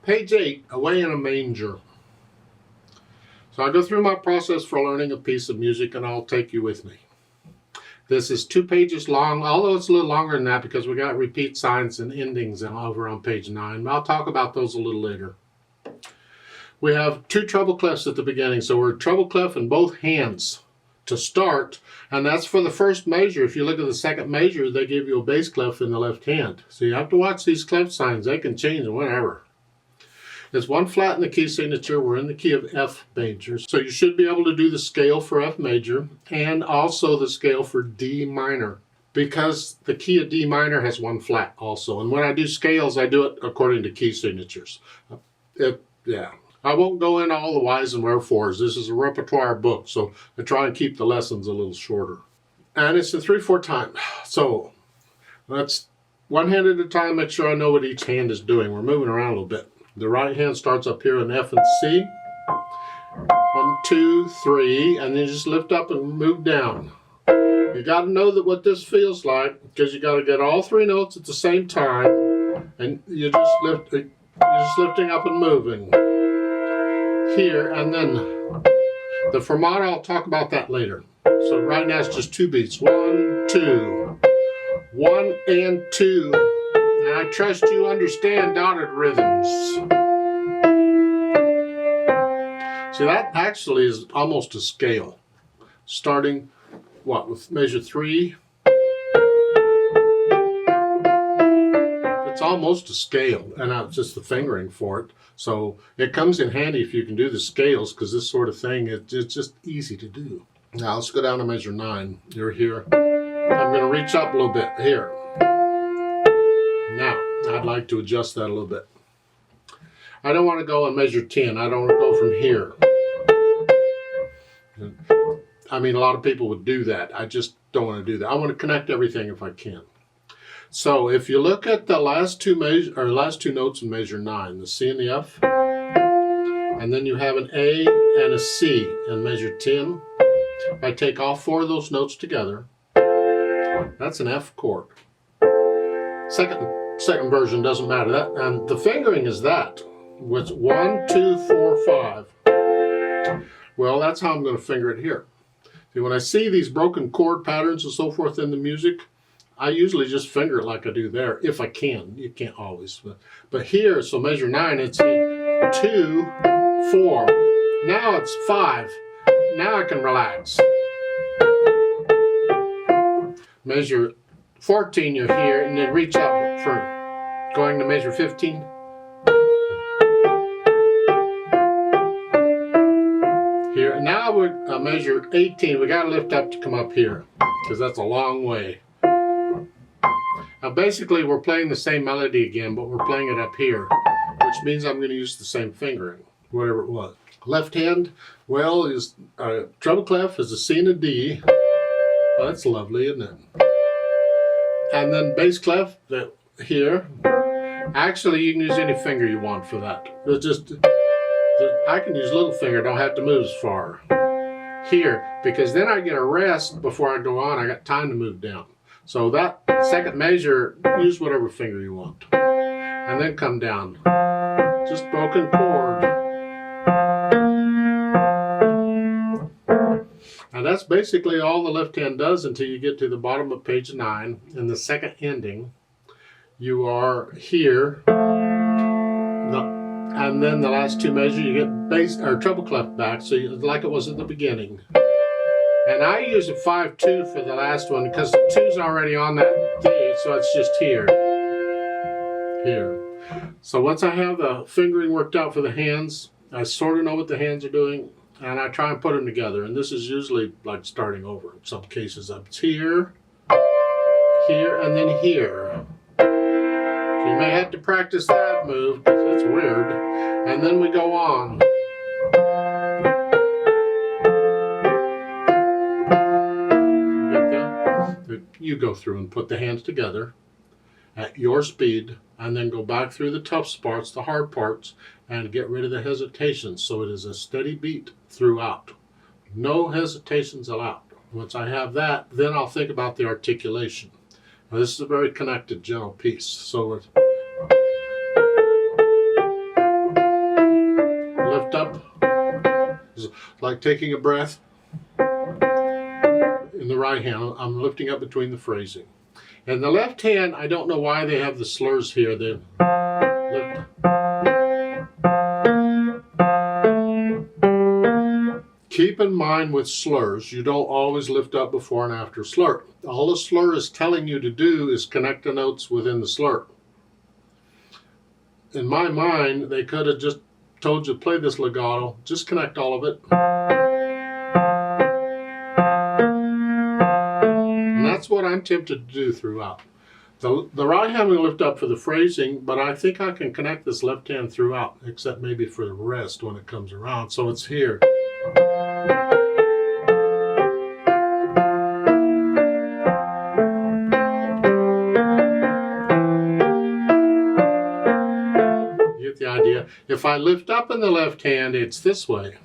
Page 8, Away in a Manger. So I'll go through my process for learning a piece of music and I'll take you with me. This is 2 pages long, although it's a little longer than that because we got repeat signs and endings over on page 9. I'll talk about those a little later. We have 2 treble clefs at the beginning, so we're treble clef in both hands to start, and that's for the first measure. If you look at the second measure, they give you a bass clef in the left hand. So you have to watch these clef signs. They can change whenever. There's 1 flat in the key signature. We're in the key of F major. So you should be able to do the scale for F major and also the scale for D minor, because the key of D minor has 1 flat also. And when I do scales, I do it according to key signatures. I won't go into all the whys and wherefores. This is a repertoire book, so I try and keep the lessons a little shorter. And it's a 3/4 time. So let's one hand at a time, make sure I know what each hand is doing. We're moving around a little bit. The right hand starts up here in F and C. 1, 2, 3, and then just lift up and move down. You got to know that what this feels like, because you got to get all 3 notes at the same time, and you're just lifting up and moving here, and then the fermata, I'll talk about that later. So right now it's just 2 beats. 1, 2, 1 and 2. And I trust you understand dotted rhythms. See, that actually is almost a scale. Starting, with measure 3? It's almost a scale, and it's just the fingering for it. So it comes in handy if you can do the scales, because this sort of thing, it's just easy to do. Now let's go down to measure 9. You're here. I'm going to reach up a little bit here. Now, I'd like to adjust that a little bit. I don't want to go on measure 10. I don't want to go from here. I mean, a lot of people would do that. I just don't want to do that. I want to connect everything if I can. So if you look at the last two notes in measure 9, the C and the F, and then you have an A and a C in measure 10. If I take all 4 of those notes together, that's an F chord. Second version doesn't matter. And the fingering is that. With 1, 2, 4, 5. Well, that's how I'm going to finger it here. See, when I see these broken chord patterns and so forth in the music, I usually just finger it like I do there, if I can. You can't always. But here, so measure 9, it's 2, 4. Now it's 5. Now I can relax. Measure 14, you're here, and then reach up for going to measure 15. Here, now we're measure 18. We got to lift up to come up here, because that's a long way. Now basically we're playing the same melody again, but we're playing it up here, which means I'm going to use the same fingering, whatever it was. Left hand, well, is treble clef is a C and a D. Well, that's lovely, isn't it? And then bass clef here. Actually, you can use any finger you want for that. I can use little finger, don't have to move as far. Here, because then I get a rest before I go on. I got time to move down. So that second measure, use whatever finger you want. And then come down. Just broken chord. And that's basically all the left hand does until you get to the bottom of page 9. In the second ending, you are here. And then the last 2 measures, you get bass or treble clef back, so like it was at the beginning. And I use a 5/2 for the last one because the 2's already on that D, so it's just here. Here. So once I have the fingering worked out for the hands, I sort of know what the hands are doing, and I try and put them together. And this is usually like starting over. In some cases, it's here, here, and then here. So you may have to practice that move because it's weird. And then we go on. You go through and put the hands together at your speed and then go back through the tough parts, the hard parts, and get rid of the hesitations so it is a steady beat throughout. No hesitations allowed. Once I have that, then I'll think about the articulation. Now, this is a very connected general piece. So like taking a breath. In the right hand, I'm lifting up between the phrasing. In the left hand, I don't know why they have the slurs here. They lift. Keep in mind with slurs, you don't always lift up before and after slur. All the slur is telling you to do is connect the notes within the slur. In my mind, they could have just told you to play this legato, just connect all of it. And that's what I'm tempted to do throughout. The right hand we lift up for the phrasing, but I think I can connect this left hand throughout, except maybe for the rest when it comes around. So it's here. You get the idea? If I lift up in the left hand, it's this way.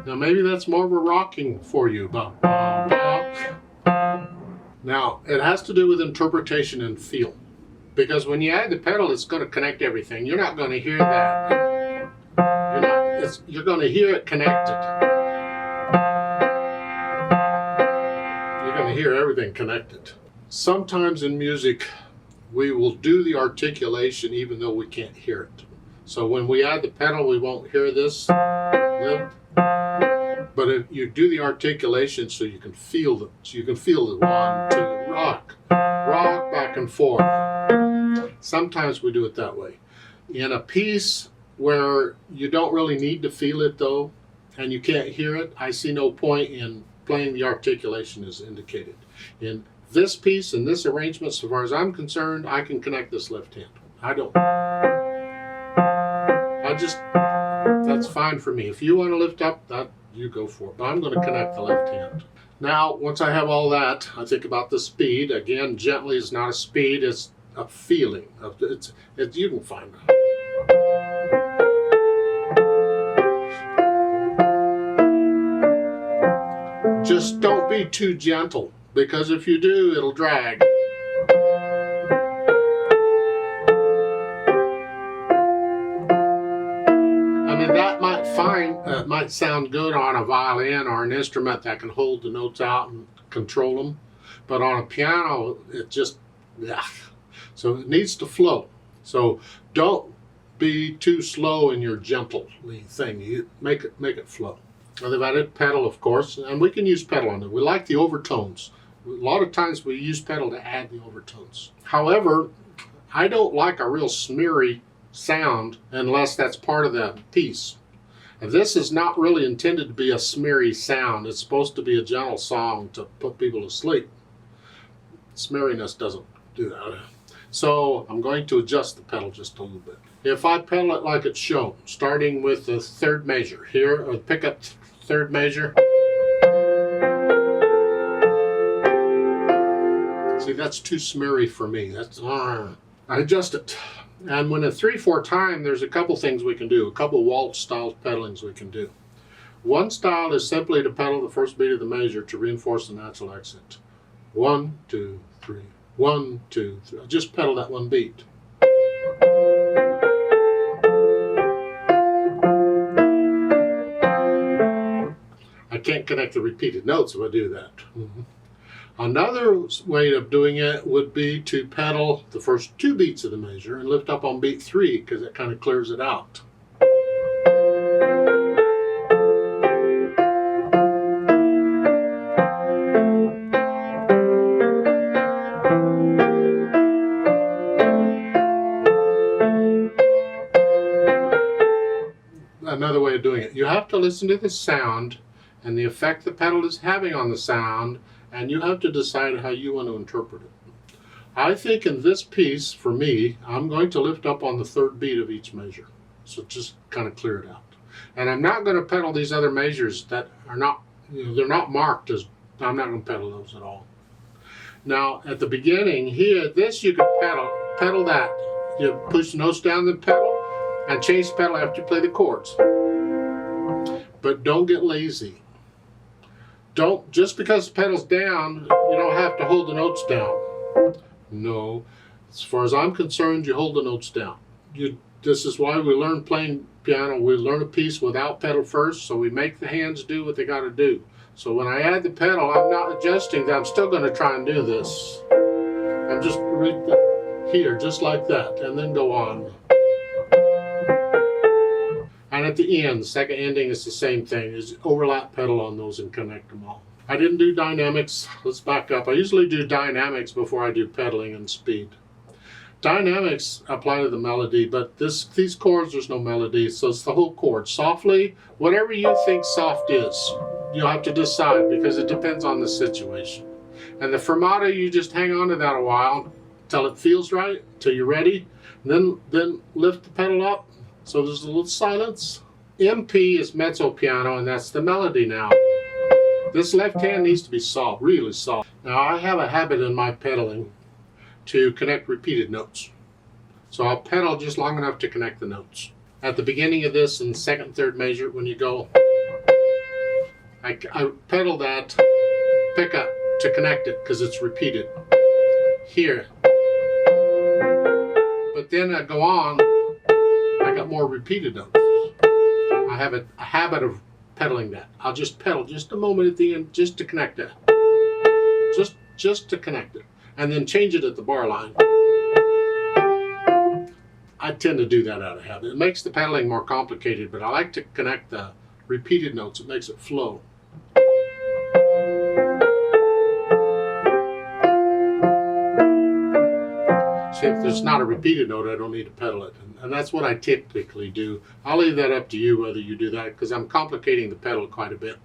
Maybe that's more of a rocking for you. Now, it has to do with interpretation and feel. Because when you add the pedal, it's going to connect everything. You're not going to hear that. You're going to hear it connected. You're going to hear everything connected. Sometimes in music, we will do the articulation even though we can't hear it. So when we add the pedal, we won't hear this lift. But if you do the articulation so you can feel the 1, 2, rock back and forth. Sometimes we do it that way. In a piece where you don't really need to feel it though, and you can't hear it, I see no point in playing the articulation as indicated. In this piece, in this arrangement, so far as I'm concerned, I can connect this left hand. That's fine for me. If you want to lift up, that you go for it. But I'm going to connect the left hand. Now, once I have all that, I think about the speed. Again, gently is not a speed, it's a feeling. You can find that. Just don't be too gentle, because if you do, it'll drag. That might sound good on a violin or an instrument that can hold the notes out and control them, but on a piano, so it needs to flow. So don't be too slow in your gentle thing. You make it flow. Now they've added pedal, of course, and we can use pedal on it. We like the overtones. A lot of times we use pedal to add the overtones. However, I don't like a real smeary sound unless that's part of the piece. And this is not really intended to be a smeary sound. It's supposed to be a gentle song to put people to sleep. Smeariness doesn't do that. So I'm going to adjust the pedal just a little bit. If I pedal it like it's shown, starting with the third measure here, or pick up third measure. See, that's too smeary for me. I adjust it. And when at 3/4 time, there's a couple things we can do, a couple waltz style pedalings we can do. One style is simply to pedal the first beat of the measure to reinforce the natural accent. 1, 2, 3, 1, 2, 3. Just pedal that one beat. I can't connect the repeated notes if I do that. Another way of doing it would be to pedal the first 2 beats of the measure and lift up on beat 3, because it kind of clears it out. Another way of doing it. You have to listen to the sound and the effect the pedal is having on the sound, and you have to decide how you want to interpret it. I think in this piece, for me, I'm going to lift up on the 3rd beat of each measure. So just kind of clear it out. And I'm not going to pedal these other measures that are not, they're not marked as, I'm not going to pedal those at all. Now, at the beginning here, this you can pedal that. You push the notes down the pedal and change the pedal after you play the chords. But don't get lazy. Don't, just because the pedal's down, you don't have to hold the notes down. No, as far as I'm concerned, you hold the notes down. This is why we learn playing piano. We learn a piece without pedal first, so we make the hands do what they got to do. So when I add the pedal, I'm not adjusting that. I'm still going to try and do this. I'm just here, just like that, and then go on. And at the end, the second ending is the same thing. Is overlap pedal on those and connect them all. I didn't do dynamics. Let's back up. I usually do dynamics before I do pedaling and speed. Dynamics apply to the melody, but these chords, there's no melody, so it's the whole chord. Softly, whatever you think soft is, you'll have to decide because it depends on the situation. And the fermata, you just hang on to that a while till it feels right, till you're ready. Then lift the pedal up, so there's a little silence. MP is mezzo piano, and that's the melody now. This left hand needs to be soft, really soft. Now I have a habit in my pedaling to connect repeated notes. So I'll pedal just long enough to connect the notes. At the beginning of this in second, third measure, when you go, I pedal that pick up to connect it because it's repeated. Here. But then I go on, I got more repeated notes. I have a habit of pedaling that. I'll just pedal just a moment at the end just to connect that. Just to connect it. And then change it at the bar line. I tend to do that out of habit. It makes the pedaling more complicated, but I like to connect the repeated notes. It makes it flow. See, if there's not a repeated note, I don't need to pedal it. And that's what I typically do. I'll leave that up to you whether you do that, because I'm complicating the pedal quite a bit.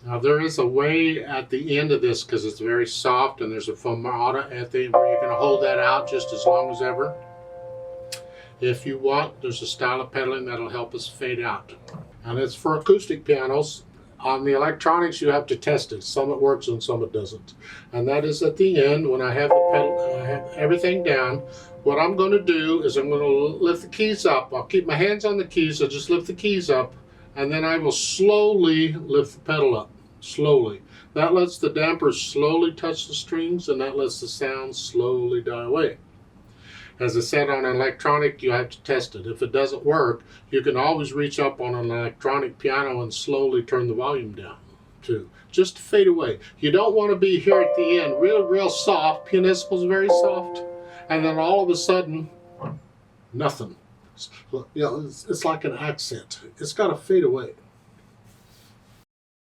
Now there is a way at the end of this, because it's very soft and there's a fermata at the end where you're going to hold that out just as long as ever. If you want, there's a style of pedaling that'll help us fade out. And it's for acoustic pianos. On the electronics you have to test it. Some it works and some it doesn't. And that is at the end when I have the pedal, I have everything down. What I'm going to do is I'm going to lift the keys up. I'll keep my hands on the keys, so just lift the keys up, and then I will slowly lift the pedal up. Slowly. That lets the dampers slowly touch the strings, and that lets the sound slowly die away. As I said, on an electronic, you have to test it. If it doesn't work, you can always reach up on an electronic piano and slowly turn the volume down too, just to fade away. You don't want to be here at the end real soft. Pianissimo's very soft, and then all of a sudden, nothing. You know, it's like an accent. It's got to fade away.